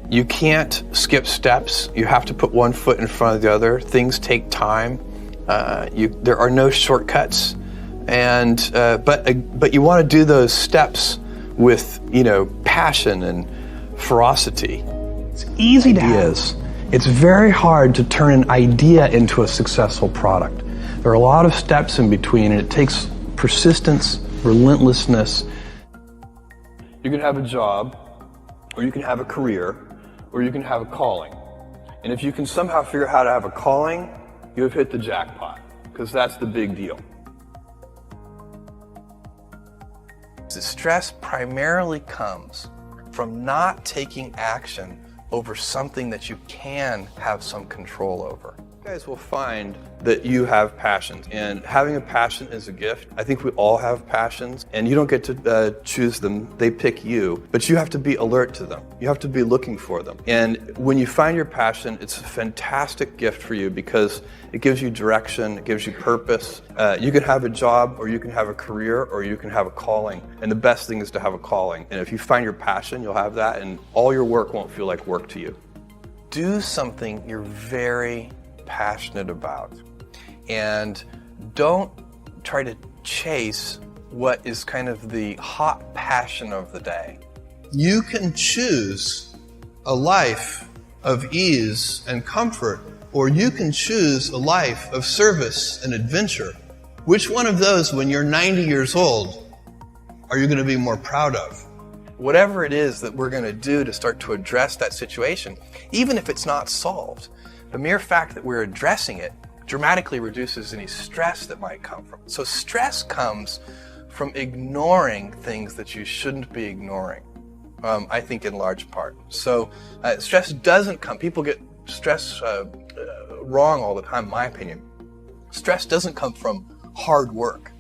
You can't skip steps. You have to put one foot in front of the other. Things take time. There are no shortcuts, and but you want to do those steps with passion and ferocity. It's easy to have. It's very hard to turn an idea into a successful product. There are a lot of steps in between, and it takes persistence, relentlessness. You can have a job, or you can have a career, or you can have a calling. And if you can somehow figure out how to have a calling, you have hit the jackpot, because that's the big deal. The stress primarily comes from not taking action over something that you can have some control over. You guys will find that you have passions, and having a passion is a gift. I think we all have passions, and you don't get to choose them. They pick you, but you have to be alert to them. You have to be looking for them. And when you find your passion, it's a fantastic gift for you because it gives you direction, it gives you purpose. You can have a job, or you can have a career, or you can have a calling. And the best thing is to have a calling. And if you find your passion, you'll have that, and all your work won't feel like work to you. Do something you're very passionate about, and don't try to chase what is kind of the hot passion of the day. You can choose a life of ease and comfort, or you can choose a life of service and adventure. Which one of those, when you're 90 years old, are you going to be more proud of? Whatever it is that we're going to do to start to address that situation, even if it's not solved, the mere fact that we're addressing it dramatically reduces any stress that might come from it. So stress comes from ignoring things that you shouldn't be ignoring, I think in large part. So stress doesn't come, people get stress wrong all the time, in my opinion. Stress doesn't come from hard work,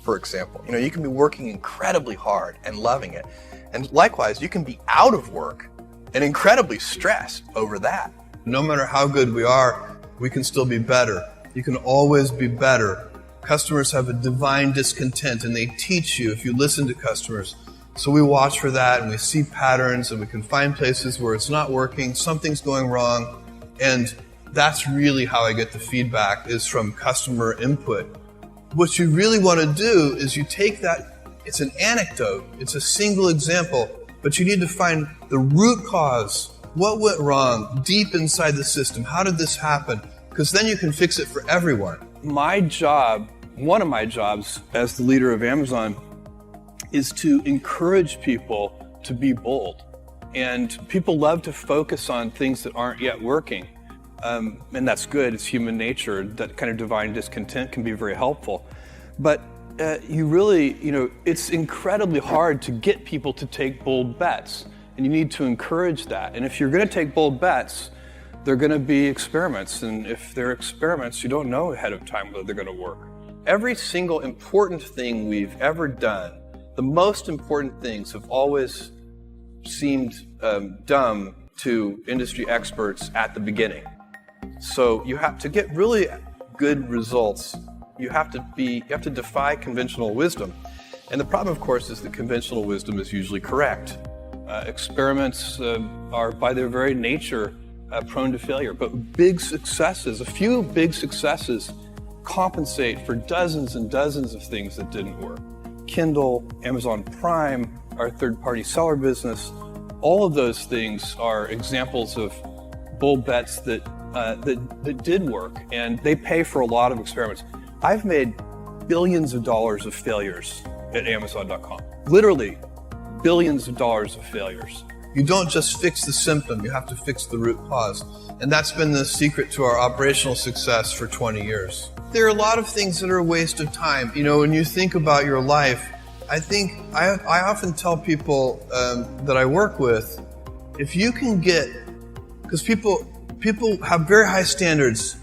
for example. You can be working incredibly hard and loving it. And likewise, you can be out of work and incredibly stressed over that. No matter how good we are, we can still be better. You can always be better. Customers have a divine discontent, and they teach you if you listen to customers. So we watch for that, and we see patterns, and we can find places where it's not working, something's going wrong, and that's really how I get the feedback, is from customer input. What you really want to do is you take that, it's an anecdote, it's a single example, but you need to find the root cause. What went wrong deep inside the system? How did this happen? Because then you can fix it for everyone. My job, one of my jobs as the leader of Amazon, is to encourage people to be bold. And people love to focus on things that aren't yet working. And that's good, it's human nature. That kind of divine discontent can be very helpful. But you really, it's incredibly hard to get people to take bold bets. And you need to encourage that. And if you're going to take bold bets, they're going to be experiments. And if they're experiments, you don't know ahead of time whether they're going to work. Every single important thing we've ever done, the most important things have always seemed dumb to industry experts at the beginning. So you have to get really good results. You have to defy conventional wisdom. And the problem, of course, is that conventional wisdom is usually correct. Experiments are by their very nature prone to failure, but big successes, a few big successes compensate for dozens and dozens of things that didn't work. Kindle, Amazon Prime, our third-party seller business, all of those things are examples of bold bets that did work, and they pay for a lot of experiments. I've made billions of dollars of failures at Amazon.com. Literally, billions of dollars of failures. You don't just fix the symptom, you have to fix the root cause. And that's been the secret to our operational success for 20 years. There are a lot of things that are a waste of time. When you think about your life, I often tell people that I work with, if you can get, because people have very high standards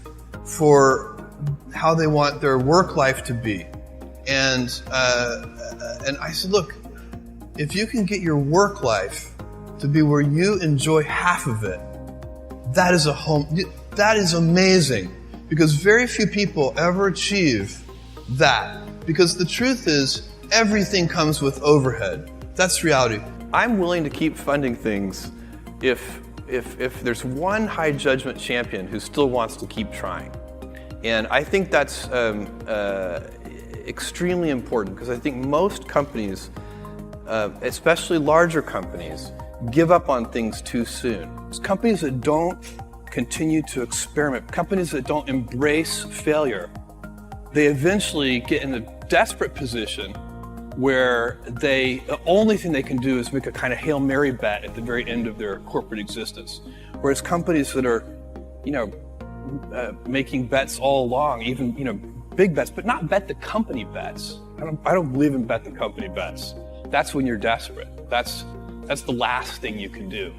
for how they want their work life to be. And I said, look, if you can get your work life to be where you enjoy half of it, that is amazing, because very few people ever achieve that. Because the truth is, everything comes with overhead. That's reality. I'm willing to keep funding things if if there's one high judgment champion who still wants to keep trying. And I think that's extremely important, because I think most companies, especially larger companies, give up on things too soon. It's companies that don't continue to experiment, companies that don't embrace failure, they eventually get in a desperate position where the only thing they can do is make a kind of Hail Mary bet at the very end of their corporate existence. Whereas companies that are, making bets all along, even, big bets, but not bet the company bets. I don't believe in bet the company bets. That's when you're desperate. That's the last thing you can do.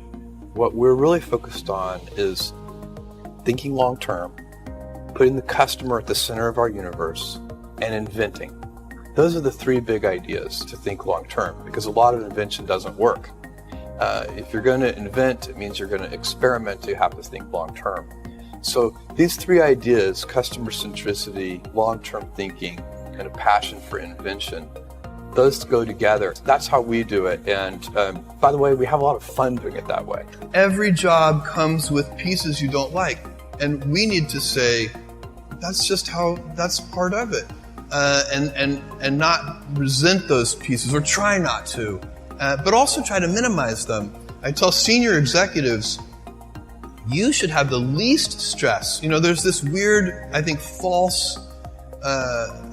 What we're really focused on is thinking long term, putting the customer at the center of our universe, and inventing. Those are the three big ideas to think long term, because a lot of invention doesn't work. If you're going to invent, it means you're going to experiment. You have to think long term. So these three ideas, customer centricity, long-term thinking, and a passion for invention, those go together. That's how we do it. And by the way, we have a lot of fun doing it that way. Every job comes with pieces you don't like. And we need to say, that's part of it. And not resent those pieces, or try not to, but also try to minimize them. I tell senior executives, you should have the least stress. There's this weird, I think, false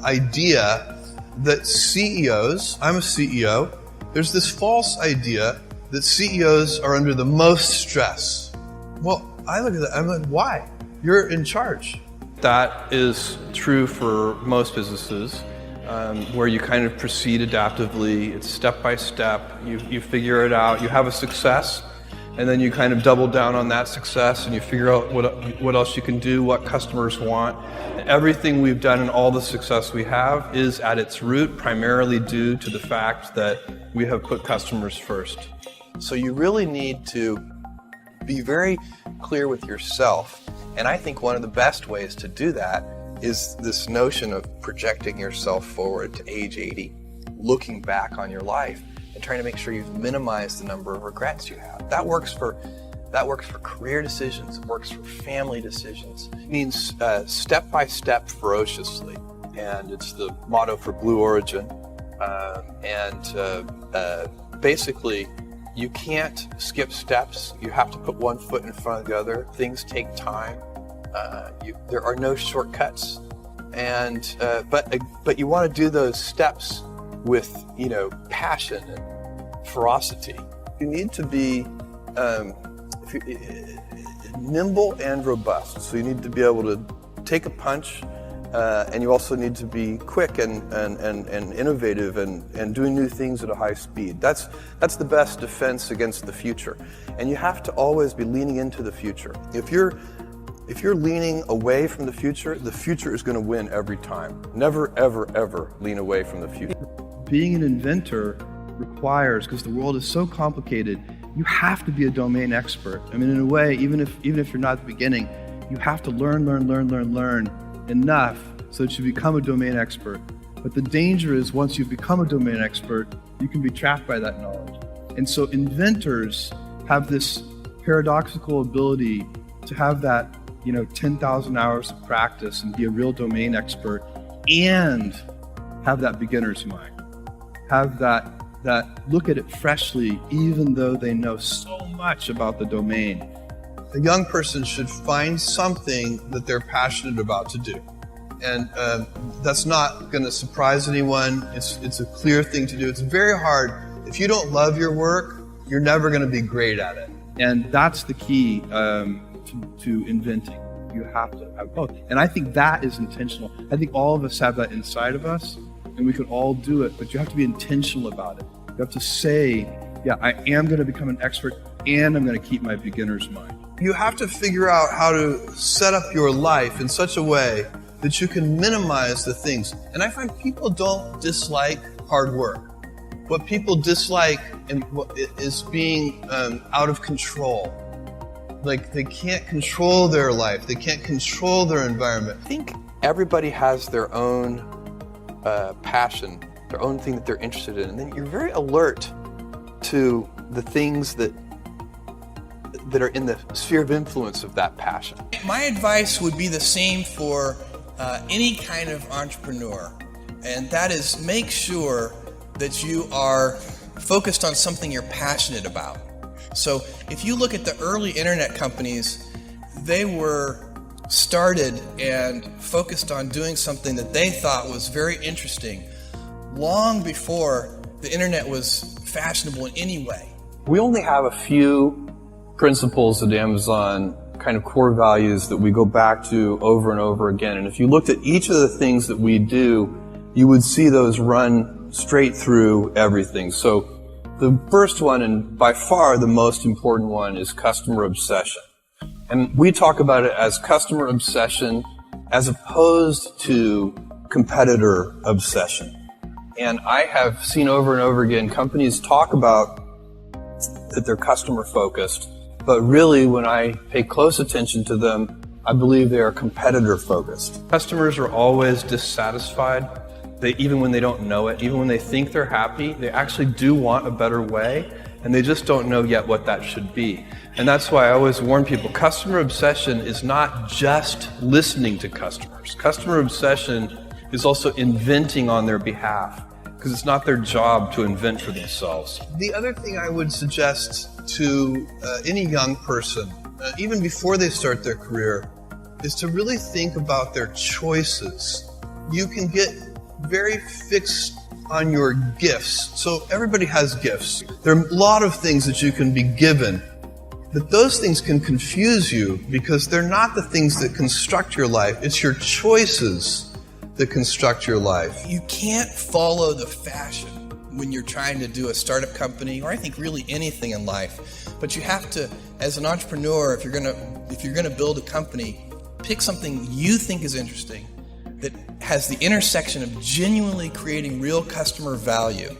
idea that CEOs, I'm a CEO, there's this false idea that CEOs are under the most stress. Well, I look at that, I'm like, why? You're in charge. That is true for most businesses, where you kind of proceed adaptively. It's step by step. You figure it out. You have a success, and then you kind of double down on that success, and you figure out what else you can do, what customers want. Everything we've done and all the success we have is at its root primarily due to the fact that we have put customers first. So you really need to be very clear with yourself. And I think one of the best ways to do that is this notion of projecting yourself forward to age 80, looking back on your life and trying to make sure you've minimized the number of regrets you have. That works for career decisions. It works for family decisions. It means step by step ferociously. And it's the motto for Blue Origin. Basically, you can't skip steps. You have to put one foot in front of the other. Things take time. There are no shortcuts. But you want to do those steps with, passion and ferocity. You need to be nimble and robust. So you need to be able to take a punch, and you also need to be quick and innovative and doing new things at a high speed. That's the best defense against the future. And you have to always be leaning into the future. If you're leaning away from the future is going to win every time. Never, ever, ever lean away from the future. Being an inventor requires, because the world is so complicated, you have to be a domain expert. I mean, in a way, even if you're not at the beginning, you have to learn enough so that you become a domain expert. But the danger is, once you become a domain expert, you can be trapped by that knowledge. And so inventors have this paradoxical ability to have that 10,000 hours of practice and be a real domain expert, and have that beginner's mind. Have that look at it freshly, even though they know so much about the domain. A young person should find something that they're passionate about to do. And that's not going to surprise anyone. It's a clear thing to do. It's very hard. If you don't love your work, you're never going to be great at it. And that's the key to inventing. You have to have both. And I think that is intentional. I think all of us have that inside of us, and we can all do it, but you have to be intentional about it. You have to say, yeah, I am going to become an expert, and I'm going to keep my beginner's mind. You have to figure out how to set up your life in such a way that you can minimize the things. And I find people don't dislike hard work. What people dislike is being out of control. Like, they can't control their life. They can't control their environment. I think everybody has their own passion, their own thing that they're interested in. And then you're very alert to the things that that are in the sphere of influence of that passion. My advice would be the same for any kind of entrepreneur, and that is make sure that you are focused on something you're passionate about. So if you look at the early internet companies, they were started and focused on doing something that they thought was very interesting long before the internet was fashionable in any way. We only have a few principles at Amazon, kind of core values that we go back to over and over again. And if you looked at each of the things that we do, you would see those run straight through everything. So the first one, and by far the most important one, is customer obsession. And we talk about it as customer obsession as opposed to competitor obsession. And I have seen over and over again companies talk about that they're customer focused, but really when I pay close attention to them, I believe they are competitor focused. Customers are always dissatisfied. Even when they don't know it, even when they think they're happy, they actually do want a better way, and they just don't know yet what that should be. And that's why I always warn people, customer obsession is not just listening to customers. Customer obsession is also inventing on their behalf, because it's not their job to invent for themselves. The other thing I would suggest to any young person, even before they start their career, is to really think about their choices. You can get very fixed on your gifts. So everybody has gifts. There are a lot of things that you can be given, but those things can confuse you because they're not the things that construct your life. It's your choices that construct your life. You can't follow the fashion when you're trying to do a startup company, or I think really anything in life. But you have to, as an entrepreneur, if you're gonna build a company, pick something you think is interesting, that has the intersection of genuinely creating real customer value,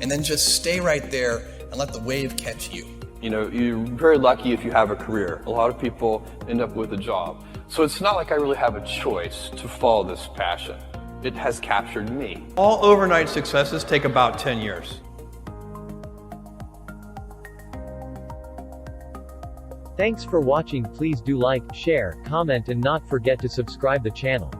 and then just stay right there and let the wave catch you. You know, you're very lucky if you have a career. A lot of people end up with a job. So it's not like I really have a choice to follow this passion. It has captured me. All overnight successes take about 10 years. Thanks for watching. Please do like, share, comment and not forget to subscribe the channel.